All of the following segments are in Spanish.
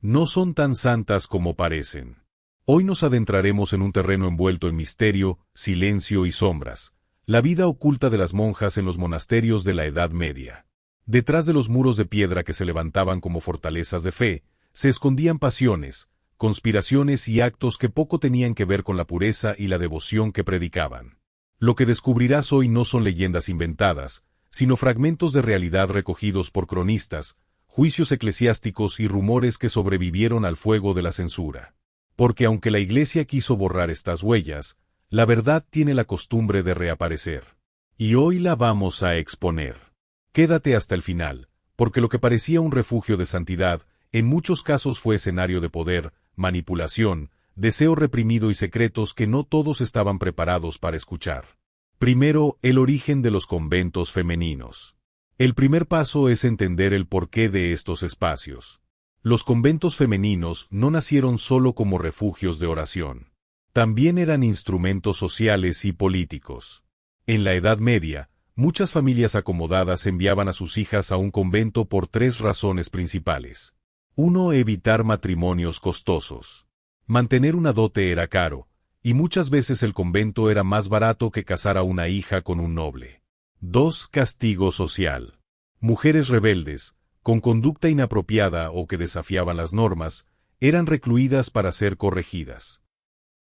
no son tan santas como parecen. Hoy nos adentraremos en un terreno envuelto en misterio, silencio y sombras, la vida oculta de las monjas en los monasterios de la Edad Media. Detrás de los muros de piedra que se levantaban como fortalezas de fe, se escondían pasiones, conspiraciones y actos que poco tenían que ver con la pureza y la devoción que predicaban. Lo que descubrirás hoy no son leyendas inventadas, sino fragmentos de realidad recogidos por cronistas, juicios eclesiásticos y rumores que sobrevivieron al fuego de la censura. Porque aunque la Iglesia quiso borrar estas huellas, la verdad tiene la costumbre de reaparecer. Y hoy la vamos a exponer. Quédate hasta el final, porque lo que parecía un refugio de santidad, en muchos casos fue escenario de poder, manipulación, deseo reprimido y secretos que no todos estaban preparados para escuchar. Primero, el origen de los conventos femeninos. El primer paso es entender el porqué de estos espacios. Los conventos femeninos no nacieron solo como refugios de oración. También eran instrumentos sociales y políticos. En la Edad Media, muchas familias acomodadas enviaban a sus hijas a un convento por 3 razones principales. 1. Evitar matrimonios costosos. Mantener una dote era caro, y muchas veces el convento era más barato que casar a una hija con un noble. 2. Castigo social. Mujeres rebeldes, con conducta inapropiada o que desafiaban las normas, eran recluidas para ser corregidas.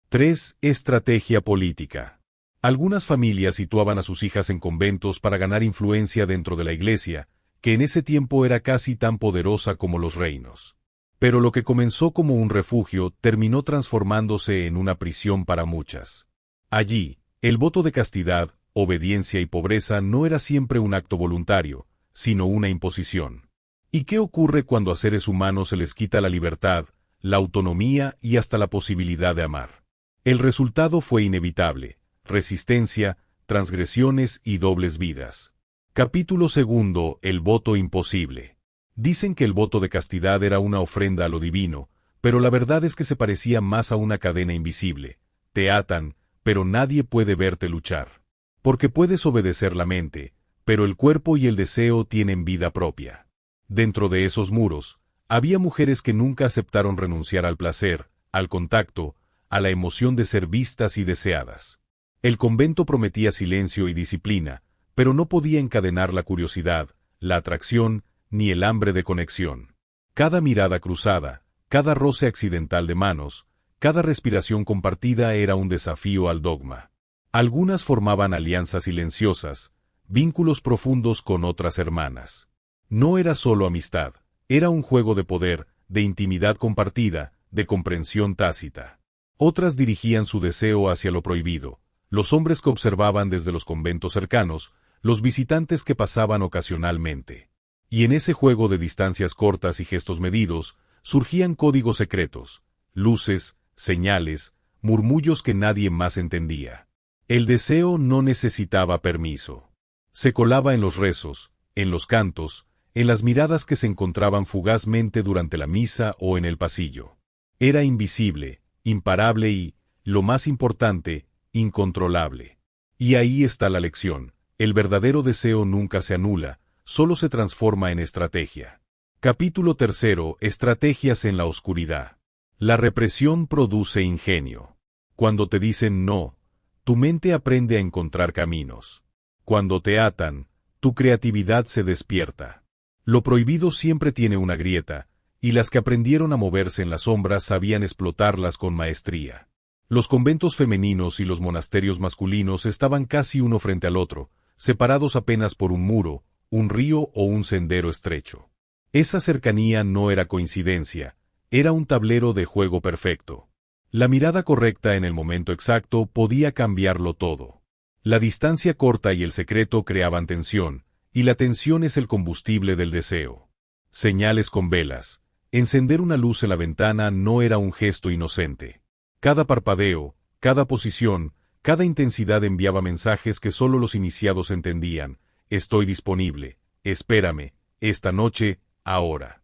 3. Estrategia política. Algunas familias situaban a sus hijas en conventos para ganar influencia dentro de la Iglesia, que en ese tiempo era casi tan poderosa como los reinos. Pero lo que comenzó como un refugio terminó transformándose en una prisión para muchas. Allí, el voto de castidad, obediencia y pobreza no era siempre un acto voluntario, sino una imposición. ¿Y qué ocurre cuando a seres humanos se les quita la libertad, la autonomía y hasta la posibilidad de amar? El resultado fue inevitable: resistencia, transgresiones y dobles vidas. Capítulo 2. El voto imposible. Dicen que el voto de castidad era una ofrenda a lo divino, pero la verdad es que se parecía más a una cadena invisible. Te atan, pero nadie puede verte luchar. Porque puedes obedecer la mente, pero el cuerpo y el deseo tienen vida propia. Dentro de esos muros, había mujeres que nunca aceptaron renunciar al placer, al contacto, a la emoción de ser vistas y deseadas. El convento prometía silencio y disciplina, pero no podía encadenar la curiosidad, la atracción, ni el hambre de conexión. Cada mirada cruzada, cada roce accidental de manos, cada respiración compartida era un desafío al dogma. Algunas formaban alianzas silenciosas, vínculos profundos con otras hermanas. No era solo amistad, era un juego de poder, de intimidad compartida, de comprensión tácita. Otras dirigían su deseo hacia lo prohibido, los hombres que observaban desde los conventos cercanos, los visitantes que pasaban ocasionalmente. Y en ese juego de distancias cortas y gestos medidos, surgían códigos secretos, luces, señales, murmullos que nadie más entendía. El deseo no necesitaba permiso. Se colaba en los rezos, en los cantos, en las miradas que se encontraban fugazmente durante la misa o en el pasillo. Era invisible, imparable y, lo más importante, incontrolable. Y ahí está la lección: el verdadero deseo nunca se anula, solo se transforma en estrategia. Capítulo 3. Estrategias en la oscuridad. La represión produce ingenio. Cuando te dicen no, tu mente aprende a encontrar caminos. Cuando te atan, tu creatividad se despierta. Lo prohibido siempre tiene una grieta, y las que aprendieron a moverse en las sombras sabían explotarlas con maestría. Los conventos femeninos y los monasterios masculinos estaban casi uno frente al otro, separados apenas por un muro, un río o un sendero estrecho. Esa cercanía no era coincidencia, era un tablero de juego perfecto. La mirada correcta en el momento exacto podía cambiarlo todo. La distancia corta y el secreto creaban tensión, y la tensión es el combustible del deseo. Señales con velas. Encender una luz en la ventana no era un gesto inocente. Cada parpadeo, cada posición, cada intensidad enviaba mensajes que solo los iniciados entendían. Estoy disponible, espérame, esta noche, ahora.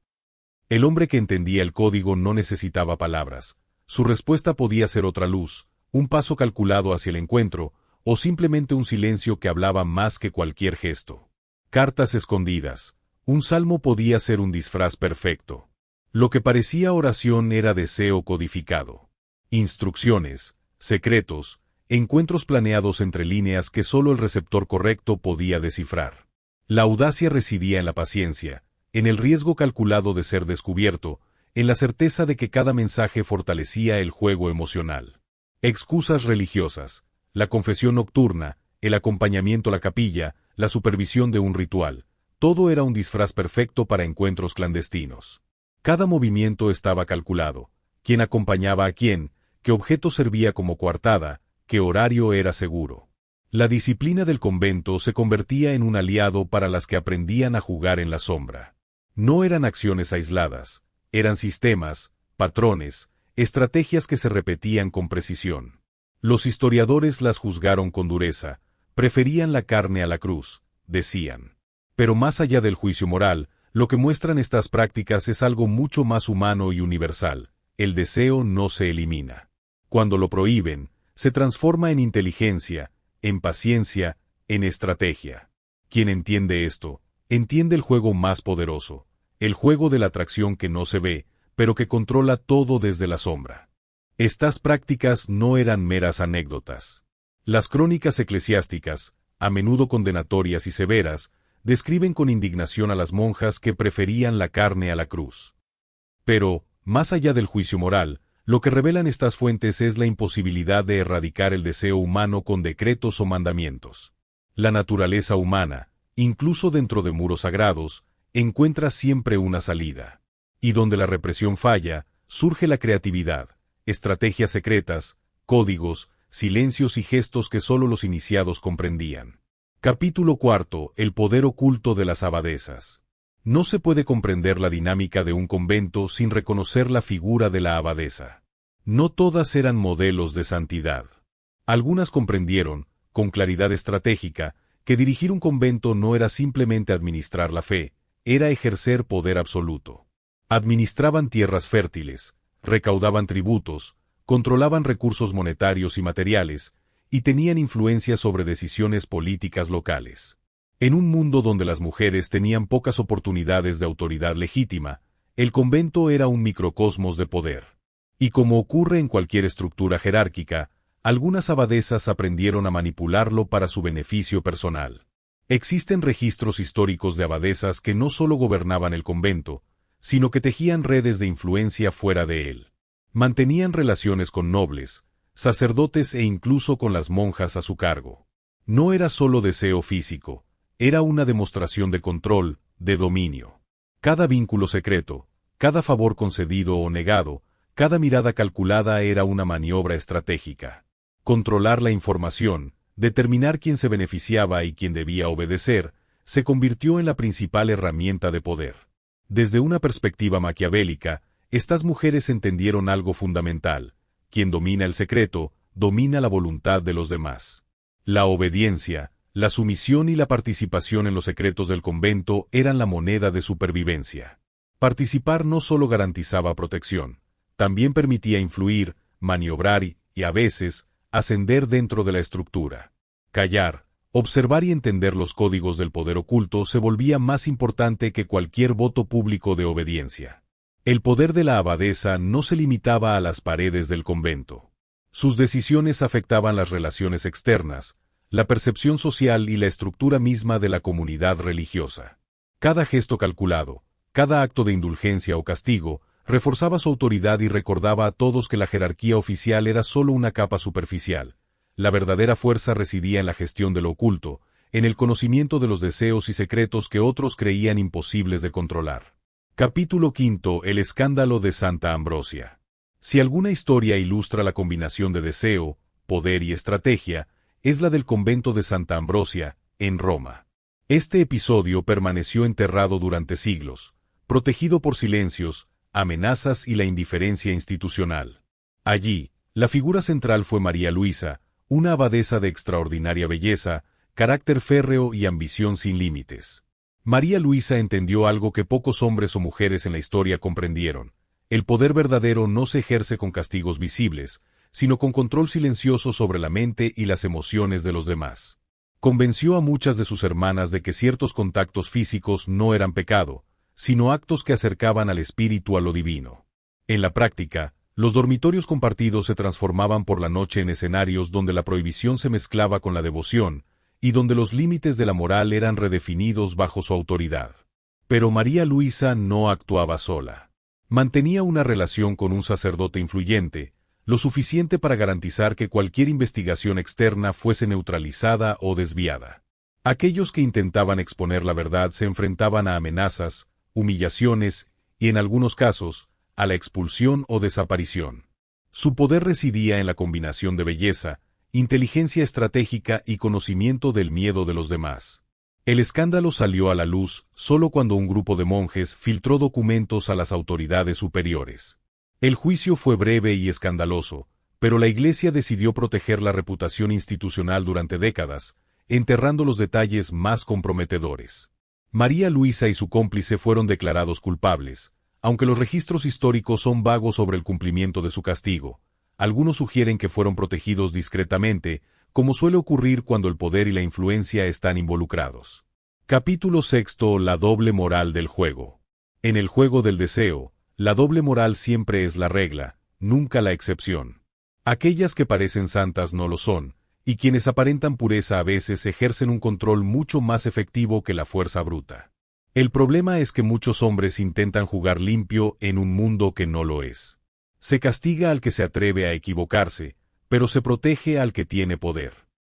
El hombre que entendía el código no necesitaba palabras. Su respuesta podía ser otra luz, un paso calculado hacia el encuentro, o simplemente un silencio que hablaba más que cualquier gesto. Cartas escondidas. Un salmo podía ser un disfraz perfecto. Lo que parecía oración era deseo codificado. Instrucciones, secretos, encuentros planeados entre líneas que solo el receptor correcto podía descifrar. La audacia residía en la paciencia, en el riesgo calculado de ser descubierto, en la certeza de que cada mensaje fortalecía el juego emocional. Excusas religiosas, la confesión nocturna, el acompañamiento a la capilla, la supervisión de un ritual, todo era un disfraz perfecto para encuentros clandestinos. Cada movimiento estaba calculado, quién acompañaba a quién, qué objeto servía como coartada, qué horario era seguro. La disciplina del convento se convertía en un aliado para las que aprendían a jugar en la sombra. No eran acciones aisladas, eran sistemas, patrones, estrategias que se repetían con precisión. Los historiadores las juzgaron con dureza, preferían la carne a la cruz, decían. Pero más allá del juicio moral, lo que muestran estas prácticas es algo mucho más humano y universal. El deseo no se elimina. Cuando lo prohíben, se transforma en inteligencia, en paciencia, en estrategia. Quien entiende esto, entiende el juego más poderoso, el juego de la atracción que no se ve, pero que controla todo desde la sombra. Estas prácticas no eran meras anécdotas. Las crónicas eclesiásticas, a menudo condenatorias y severas, describen con indignación a las monjas que preferían la carne a la cruz. Pero, más allá del juicio moral, lo que revelan estas fuentes es la imposibilidad de erradicar el deseo humano con decretos o mandamientos. La naturaleza humana, incluso dentro de muros sagrados, encuentra siempre una salida. Y donde la represión falla, surge la creatividad, estrategias secretas, códigos, silencios y gestos que solo los iniciados comprendían. Capítulo 4. El poder oculto de las abadesas. No se puede comprender la dinámica de un convento sin reconocer la figura de la abadesa. No todas eran modelos de santidad. Algunas comprendieron, con claridad estratégica, que dirigir un convento no era simplemente administrar la fe, era ejercer poder absoluto. Administraban tierras fértiles, recaudaban tributos, controlaban recursos monetarios y materiales, y tenían influencia sobre decisiones políticas locales. En un mundo donde las mujeres tenían pocas oportunidades de autoridad legítima, el convento era un microcosmos de poder. Y como ocurre en cualquier estructura jerárquica, algunas abadesas aprendieron a manipularlo para su beneficio personal. Existen registros históricos de abadesas que no solo gobernaban el convento, sino que tejían redes de influencia fuera de él. Mantenían relaciones con nobles, sacerdotes e incluso con las monjas a su cargo. No era solo deseo físico, era una demostración de control, de dominio. Cada vínculo secreto, cada favor concedido o negado, cada mirada calculada era una maniobra estratégica. Controlar la información, determinar quién se beneficiaba y quién debía obedecer, se convirtió en la principal herramienta de poder. Desde una perspectiva maquiavélica, estas mujeres entendieron algo fundamental: quien domina el secreto, domina la voluntad de los demás. La obediencia, la sumisión y la participación en los secretos del convento eran la moneda de supervivencia. Participar no solo garantizaba protección, también permitía influir, maniobrar y, a veces, ascender dentro de la estructura. Callar, observar y entender los códigos del poder oculto se volvía más importante que cualquier voto público de obediencia. El poder de la abadesa no se limitaba a las paredes del convento. Sus decisiones afectaban las relaciones externas, la percepción social y la estructura misma de la comunidad religiosa. Cada gesto calculado, cada acto de indulgencia o castigo, reforzaba su autoridad y recordaba a todos que la jerarquía oficial era solo una capa superficial. La verdadera fuerza residía en la gestión de lo oculto, en el conocimiento de los deseos y secretos que otros creían imposibles de controlar. Capítulo 5. El escándalo de Santa Ambrosia. Si alguna historia ilustra la combinación de deseo, poder y estrategia, es la del convento de Santa Ambrosia, en Roma. Este episodio permaneció enterrado durante siglos, protegido por silencios, amenazas y la indiferencia institucional. Allí, la figura central fue María Luisa, una abadesa de extraordinaria belleza, carácter férreo y ambición sin límites. María Luisa entendió algo que pocos hombres o mujeres en la historia comprendieron: el poder verdadero no se ejerce con castigos visibles, sino con control silencioso sobre la mente y las emociones de los demás. Convenció a muchas de sus hermanas de que ciertos contactos físicos no eran pecado, sino actos que acercaban al espíritu a lo divino. En la práctica, los dormitorios compartidos se transformaban por la noche en escenarios donde la prohibición se mezclaba con la devoción, y donde los límites de la moral eran redefinidos bajo su autoridad. Pero María Luisa no actuaba sola. Mantenía una relación con un sacerdote influyente, lo suficiente para garantizar que cualquier investigación externa fuese neutralizada o desviada. Aquellos que intentaban exponer la verdad se enfrentaban a amenazas, humillaciones y, en algunos casos, a la expulsión o desaparición. Su poder residía en la combinación de belleza, inteligencia estratégica y conocimiento del miedo de los demás. El escándalo salió a la luz solo cuando un grupo de monjes filtró documentos a las autoridades superiores. El juicio fue breve y escandaloso, pero la Iglesia decidió proteger la reputación institucional durante décadas, enterrando los detalles más comprometedores. María Luisa y su cómplice fueron declarados culpables, aunque los registros históricos son vagos sobre el cumplimiento de su castigo. Algunos sugieren que fueron protegidos discretamente, como suele ocurrir cuando el poder y la influencia están involucrados. Capítulo 6. La doble moral del juego. En el juego del deseo, la doble moral siempre es la regla, nunca la excepción. Aquellas que parecen santas no lo son, y quienes aparentan pureza a veces ejercen un control mucho más efectivo que la fuerza bruta. El problema es que muchos hombres intentan jugar limpio en un mundo que no lo es. Se castiga al que se atreve a equivocarse, pero se protege al que tiene poder.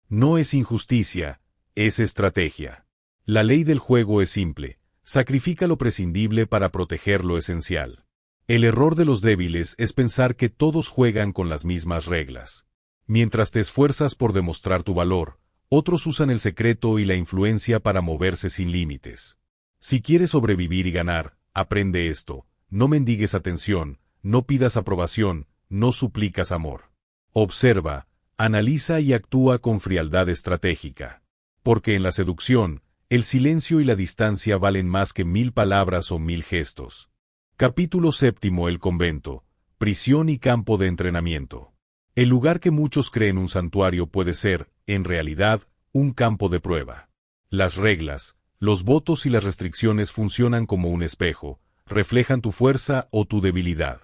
No es injusticia, es estrategia. La ley del juego es simple, sacrifica lo prescindible para proteger lo esencial. El error de los débiles es pensar que todos juegan con las mismas reglas. Mientras te esfuerzas por demostrar tu valor, otros usan el secreto y la influencia para moverse sin límites. Si quieres sobrevivir y ganar, aprende esto: no mendigues atención, no pidas aprobación, no suplicas amor. Observa, analiza y actúa con frialdad estratégica. Porque en la seducción, el silencio y la distancia valen más que 1000 palabras o 1000 gestos. Capítulo 7. El convento, prisión y campo de entrenamiento. El lugar que muchos creen un santuario puede ser, en realidad, un campo de prueba. Las reglas, los votos y las restricciones funcionan como un espejo, reflejan tu fuerza o tu debilidad.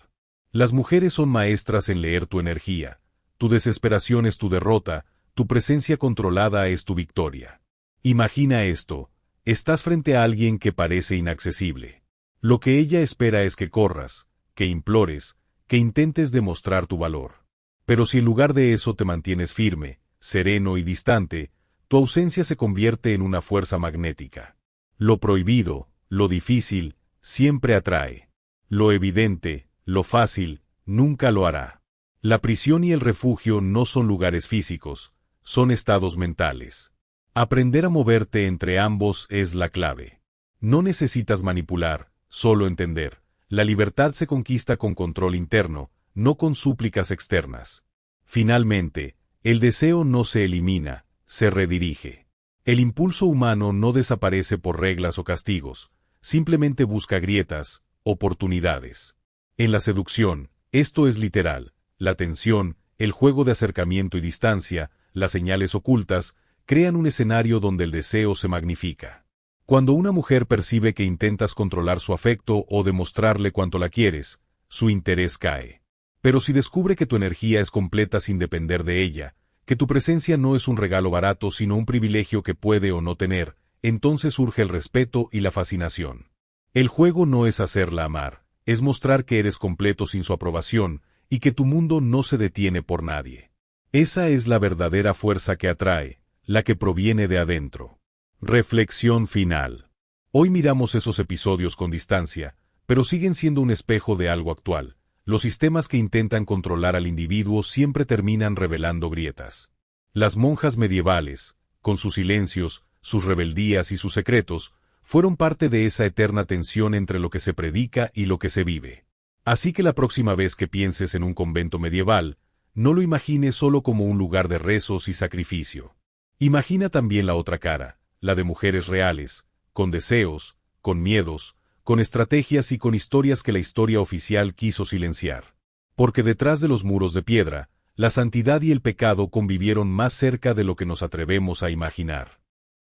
Las mujeres son maestras en leer tu energía. Tu desesperación es tu derrota, tu presencia controlada es tu victoria. Imagina esto: estás frente a alguien que parece inaccesible. Lo que ella espera es que corras, que implores, que intentes demostrar tu valor. Pero si en lugar de eso te mantienes firme, sereno y distante, tu ausencia se convierte en una fuerza magnética. Lo prohibido, lo difícil, siempre atrae. Lo evidente, lo fácil, nunca lo hará. La prisión y el refugio no son lugares físicos, son estados mentales. Aprender a moverte entre ambos es la clave. No necesitas manipular, solo entender. La libertad se conquista con control interno, no con súplicas externas. Finalmente, el deseo no se elimina, se redirige. El impulso humano no desaparece por reglas o castigos, simplemente busca grietas, oportunidades. En la seducción, esto es literal: la tensión, el juego de acercamiento y distancia, las señales ocultas, crean un escenario donde el deseo se magnifica. Cuando una mujer percibe que intentas controlar su afecto o demostrarle cuánto la quieres, su interés cae. Pero si descubre que tu energía es completa sin depender de ella, que tu presencia no es un regalo barato sino un privilegio que puede o no tener, entonces surge el respeto y la fascinación. El juego no es hacerla amar, es mostrar que eres completo sin su aprobación y que tu mundo no se detiene por nadie. Esa es la verdadera fuerza que atrae, la que proviene de adentro. Reflexión final. Hoy miramos esos episodios con distancia, pero siguen siendo un espejo de algo actual. Los sistemas que intentan controlar al individuo siempre terminan revelando grietas. Las monjas medievales, con sus silencios, sus rebeldías y sus secretos, fueron parte de esa eterna tensión entre lo que se predica y lo que se vive. Así que la próxima vez que pienses en un convento medieval, no lo imagines solo como un lugar de rezos y sacrificio. Imagina también la otra cara, la de mujeres reales, con deseos, con miedos, con estrategias y con historias que la historia oficial quiso silenciar. Porque detrás de los muros de piedra, la santidad y el pecado convivieron más cerca de lo que nos atrevemos a imaginar.